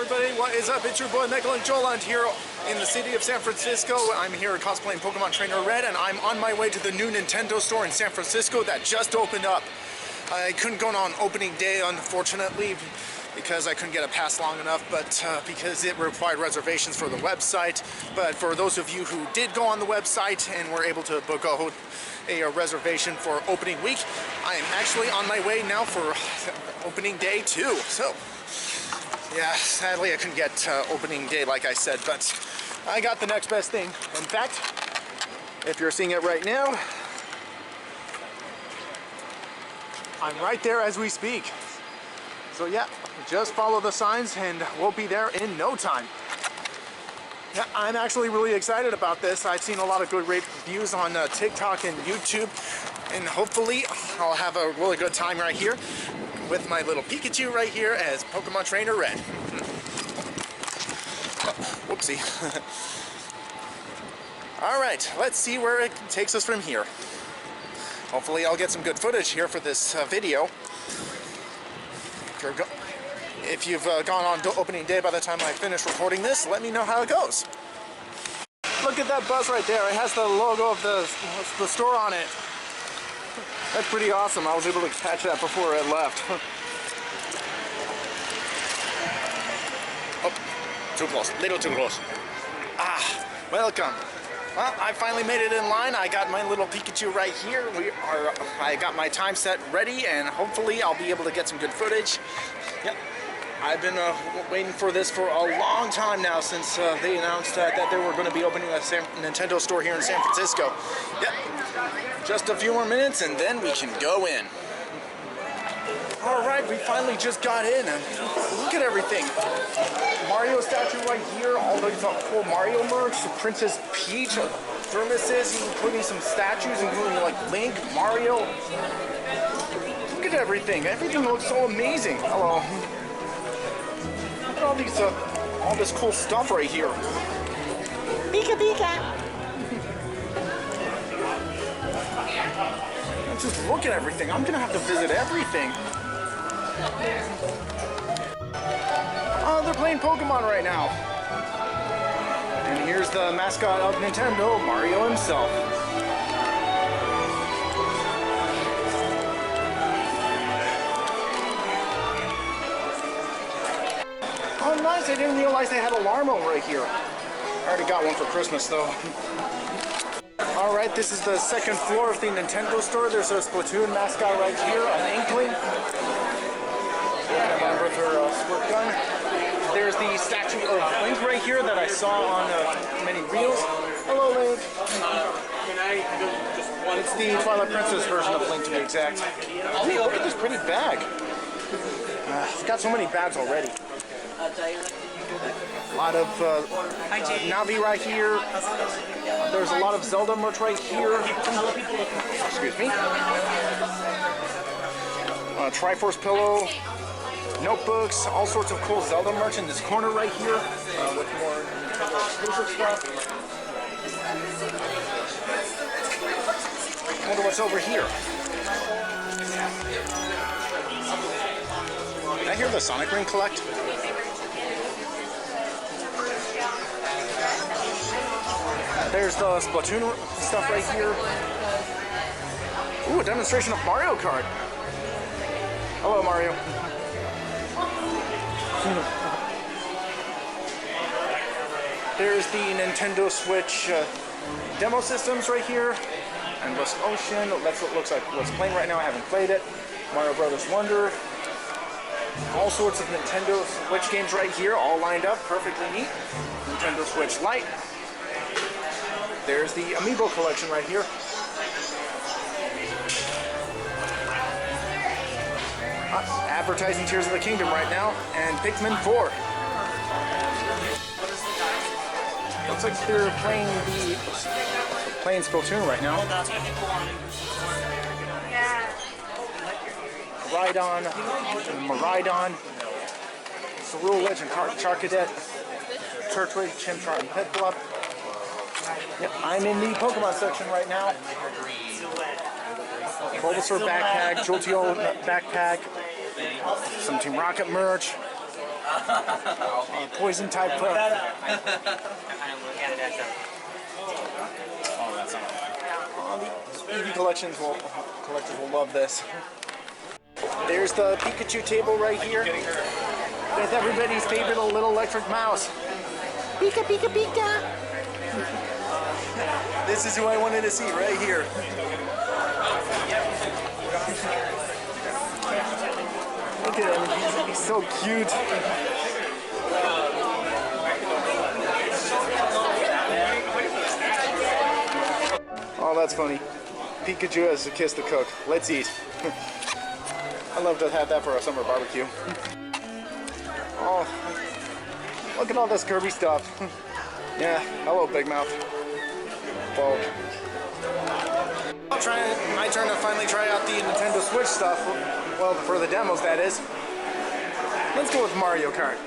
everybody, what is up? It's your boy Joland here in the city of San Francisco. I'm here cosplaying Pokemon Trainer Red, and I'm on my way to the new Nintendo store in San Francisco that just opened up. I couldn't go on opening day, unfortunately, because I couldn't get a pass long enough, but because it required reservations for the website. But for those of you who did go on the website and were able to book a reservation for opening week, I am actually on my way now for opening day too. So yeah, sadly I couldn't get opening day like I said, but I got the next best thing. In fact, if you're seeing it right now, I'm right there as we speak. So yeah, just follow the signs and we'll be there in no time. Yeah, I'm actually really excited about this. I've seen a lot of good reviews on TikTok and YouTube, and hopefully I'll have a really good time right here with my little Pikachu right here as Pokemon Trainer Red. Oh, whoopsie. Alright, let's see where it takes us from here. Hopefully I'll get some good footage here for this video. If you've gone on opening day by the time I finish recording this, let me know how it goes. Look at that bus right there. It has the logo of the store on it. That's pretty awesome. I was able to catch that before it left. Oh, too close. Little too close. Ah, welcome. Well, I finally made it in line. I got my little Pikachu right here. I got my time set ready, and hopefully I'll be able to get some good footage. Yep. I've been waiting for this for a long time now, since they announced that they were going to be opening a Nintendo store here in San Francisco. Yep. Just a few more minutes and then we can go in. Alright, we finally just got in, and look at everything. Mario statue right here, all these cool Mario merch, Princess Peach, thermoses, including some statues, including like Link, Mario. Look at everything. Everything looks so amazing. Hello. Look at all these, all this cool stuff right here. Pika Pika. Just look at everything. I'm gonna have to visit everything. Oh, they're playing Pokemon right now. And here's the mascot of Nintendo, Mario himself. Oh, nice. I didn't realize they had a Larmo right here. I already got one for Christmas, though. Alright, this is the second floor of the Nintendo store. There's a Splatoon mascot right here, an Inkling. And with her squirt gun. There's the statue of Link right here that I saw on many reels. Hello, Link. It's the Twilight Princess version of Link, to be exact. Oh, look at this pretty bag. It's got so many bags already. A lot of Navi right here. There's a lot of Zelda merch right here. Excuse me. Triforce pillow, notebooks, all sorts of cool Zelda merch in this corner right here with more Nintendo exclusive stuff. I wonder what's over here. Did I hear the Sonic Ring collect? There's the Splatoon stuff right here. Ooh, a demonstration of Mario Kart. Hello, Mario. There's the Nintendo Switch demo systems right here. Endless Ocean. That's what looks like what's playing right now. I haven't played it. Mario Brothers Wonder. All sorts of Nintendo Switch games right here, all lined up, perfectly neat. Nintendo Switch Lite. There's the Amiibo collection right here. Advertising Tears of the Kingdom right now, and Pikmin 4. Looks like they're playing Splatoon right now. Rhydon, Miraidon, Cerule Legend, Charcadet, Turtwig, Chimchar, and Piplup. Yep, I'm in the Pokemon section right now. Bulbasaur backpack, Jolteon backpack, some Team Rocket merch, Poison type pro. Oh, that's not The EV collectors will love this. There's the Pikachu table right here. With everybody's favorite little electric mouse. Pika, Pika, Pika. This is who I wanted to see right here. Look at him, he's so cute. Oh, that's funny. Pikachu has a kiss to cook. Let's eat. I'd love to have that for a summer barbecue. Oh, look at all this Kirby stuff. Yeah, hello, Big Mouth. Whoa. My turn to finally try out the Nintendo Switch stuff. Well, for the demos, that is. Let's go with Mario Kart.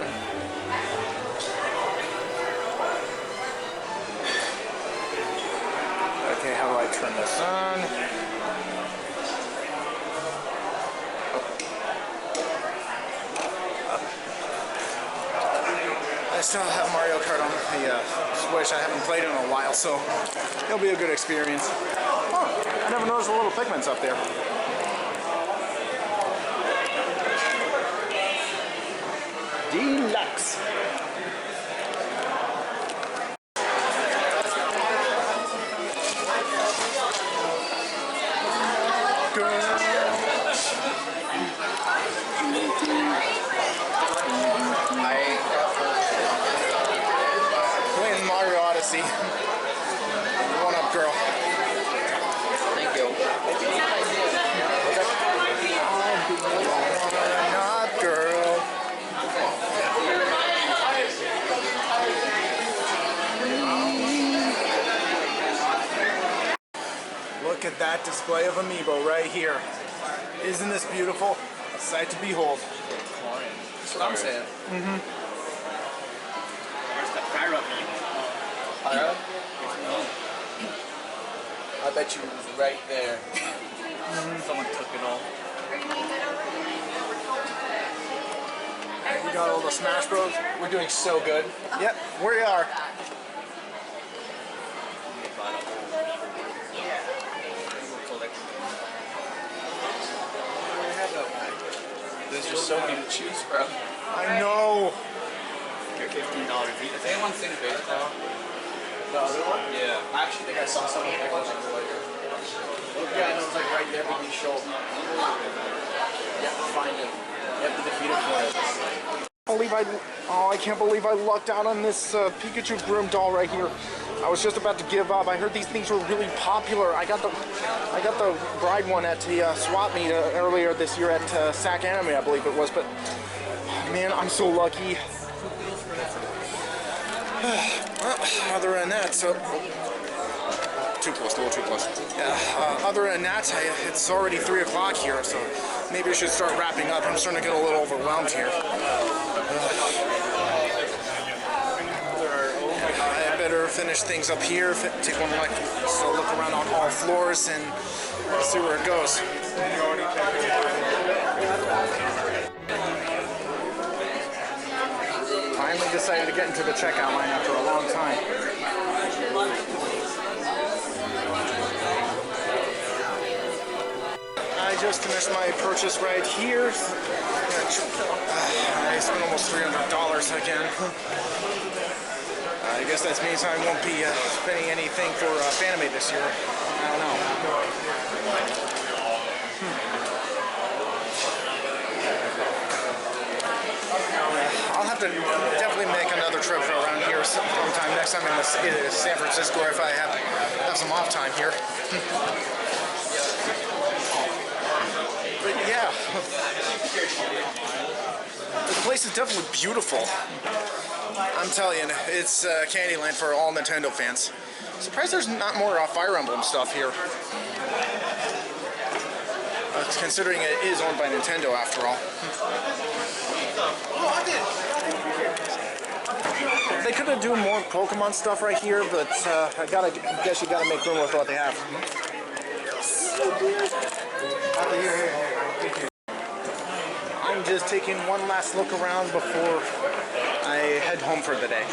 Okay, how do I turn this on? I still have Mario Kart on the Switch. I haven't played it in a while, so it'll be a good experience. Oh, I never noticed the little Pikmins up there. Deluxe. Playing Mario Odyssey. One up, girl. Thank you. One up, girl. Look at that display of Amiibo right here. Isn't this beautiful? A sight to behold. That's what I'm saying. Mm-hmm. Where's the Pyro? Pyro? I bet you it was right there. Someone took it all. We got all the Smash Bros. We're doing so good. Yep, we are. There's just so many to choose from. I know. You're $15 each. Has anyone seen baseball? The other one? Yeah. I actually think I saw someone pick one up later. Yeah, I know it's like right there beneath his shoulder. You have to find him. You have to defeat him for it. I can't believe I lucked out on this Pikachu Groom doll right here. I was just about to give up. I heard these things were really popular. I got the bride one at the swap meet earlier this year at SAC Anime, I believe it was. But man, I'm so lucky. Well, other than that, so too close, a little too close. Yeah. Other than that, it's already 3 o'clock here, so maybe I should start wrapping up. I'm starting to get a little overwhelmed here. I better finish things up here, take one like so look around on all floors and see where it goes. Finally decided to get into the checkout line after a long time. I just finished my purchase right here. I spent almost $300 again. I guess that means I won't be spending anything for Fanime this year. I don't know. I'll have to definitely make another trip around here sometime next time in San Francisco if I have some off time here. But yeah, the place is definitely beautiful. I'm telling you, it's Candyland for all Nintendo fans. Surprised there's not more Fire Emblem stuff here. Considering it is owned by Nintendo after all. They could have done more Pokemon stuff right here, but I guess you gotta make room with what they have. I'm just taking one last look around before I head home for the day.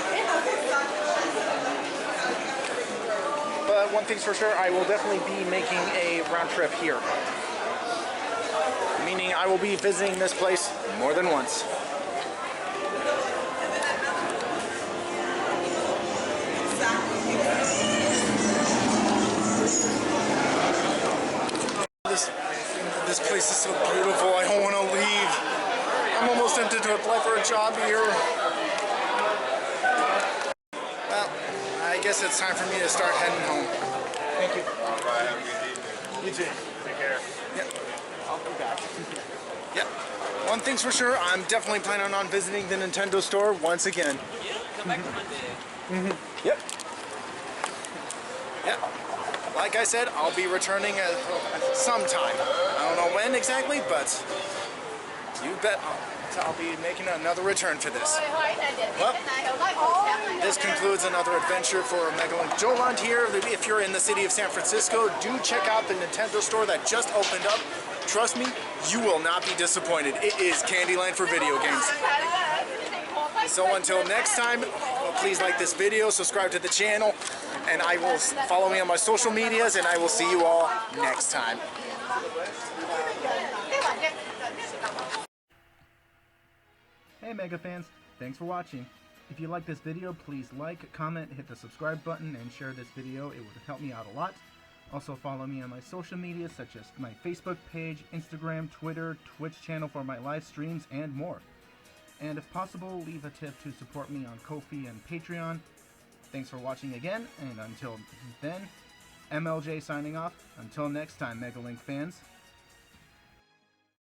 But one thing's for sure, I will definitely be making a round trip here. Meaning I will be visiting this place more than once. This place is so beautiful, I don't want to leave. I'm almost tempted to apply for a job here. Well, I guess it's time for me to start heading home. Thank you. Alright, have a good evening. You too. Take care. Yep. I'll be back. Yep. One thing's for sure, I'm definitely planning on visiting the Nintendo store once again. Yeah, come back Monday. Yep. Yep. Like I said, I'll be returning at sometime. I don't know when exactly, but you bet I'll be making another return for this. Well, this concludes another adventure for Joland here. If you're in the city of San Francisco, do check out the Nintendo store that just opened up. Trust me, you will not be disappointed. It is Candyland for video games. So until next time, please like this video, subscribe to the channel, and I will follow me on my social medias, and I will see you all next time. Hey Mega fans, thanks for watching. If you like this video, please like, comment, hit the subscribe button, and share this video. It would help me out a lot. Also follow me on my social media, such as my Facebook page, Instagram, Twitter, Twitch channel for my live streams, and more. And if possible, leave a tip to support me on Ko-fi and Patreon. Thanks for watching again, and until then, MLJ signing off. Until next time, Megalink fans,